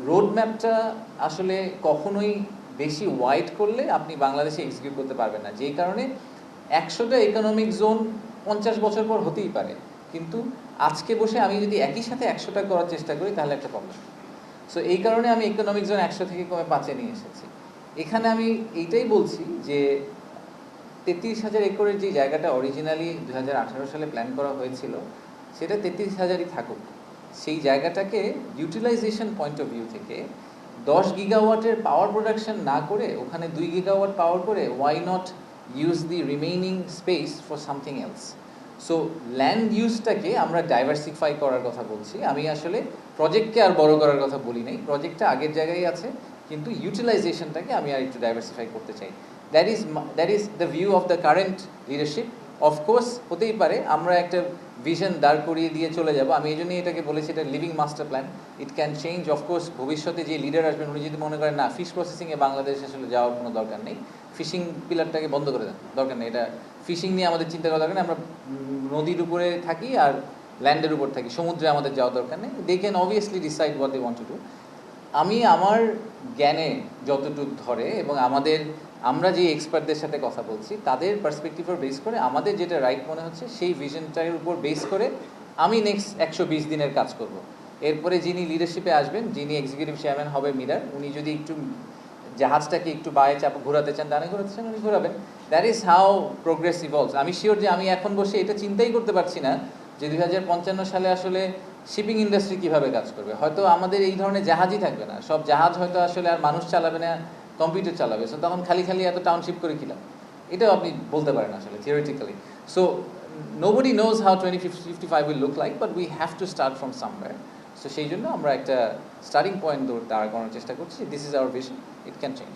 Road ম্যাপটা আসলে কখনোই বেশি ওয়াইড করলে আপনি বাংলাদেশে এক্সিকিউট করতে পারবেন না, যেই কারণে 100টা ইকোনমিক জোন 50 বছর পর হতেই পারে, কিন্তু আজকে বসে আমি যদি একই সাথে 100টা করার চেষ্টা করি তাহলে একটা প্রবলেম। সো এই কারণে আমি ইকোনমিক জোন 100 থেকে কমে 5-এ নিয়ে এসেছি। এখানে আমি এইটাই বলছি যে 33,000 একরের যে জায়গাটা অরিজিনালি 2018 সালে প্ল্যান করা হয়েছিল সেটা 33,000ই থাকুক। সেই জায়গাটাকে ইউটিলাইজেশন পয়েন্ট অফ ভিউ থেকে 10 গিগাওয়াটের পাওয়ার প্রোডাকশন না করে ওখানে 2 গিগাওয়াট পাওয়ার করে why not use the remaining space for something else. So land ইউজটাকে আমরা ডাইভার্সিফাই করার কথা বলছি। আমি আসলে প্রজেক্টকে আর বড় করার কথা বলি নাই, প্রজেক্টটা আগের জায়গায় আছে, কিন্তু ইউটিলাইজেশনটাকে আমি আর একটু ডাইভার্সিফাই করতে চাই। That is the view of the current leadership. Of course হতেই পারে আমরা একটা ভিশন দাঁড় করিয়ে দিয়ে চলে যাব, আমি এই জন্যই এটাকে বলেছি এটা living master plan, it can change. Of course ভবিষ্যতে যে লিডার আসবেন উনি যদি মনে করেন না ফিশ প্রসেসিংয়ে বাংলাদেশ আসলে যাওয়ার কোনো দরকার নেই, ফিশিং পিলারটাকে বন্ধ করে দেন, দরকার নেই, এটা ফিশিং নিয়ে আমাদের চিন্তা করা দরকার নেই, আমরা নদীর উপরে থাকি আর ল্যান্ডের উপর থাকি, সমুদ্রে আমাদের যাওয়া দরকার নেই, they can obviously decide what they want to do. আমি আমার জ্ঞানে যতটুকু ধরে এবং আমরা যে এক্সপার্টদের সাথে কথা বলছি তাদের পার্সপেক্টিভের বেস করে আমাদের যেটা রাইট মনে হচ্ছে সেই ভিশনটার উপর বেস করে আমি নেক্সট 120 দিনের কাজ করব। এরপরে যিনি লিডারশিপে আসবেন, যিনি এক্সিকিউটিভ চেয়ারম্যান হবে মিরার, উনি যদি একটু জাহাজটাকে একটু বায়ে চাপ ঘোরাতে চান, ডানে ঘোরাতে চান, উনি ঘোরাবেন। That is how progress evolves. আমি শিওর যে আমি এখন বসে এটা চিন্তাই করতে পারছি না যে 2055 সালে আসলে শিপিং ইন্ডাস্ট্রি কীভাবে কাজ করবে। হয়তো আমাদের এই ধরনের জাহাজই থাকবে না, সব জাহাজ হয়তো আসলে আর মানুষ চালাবে না, কম্পিউটার চালাবে। সো তখন খালি খালি এত টাউনশিপ করে কিলাম, এটাও আপনি বলতে পারেন আসলে theoretically. So nobody knows how 2055 will look like, but we have to start from somewhere. So সেই জন্য আমরা একটা স্টার্টিং পয়েন্ট দাঁড় করানোর চেষ্টা করছি, this is our vision, it can change.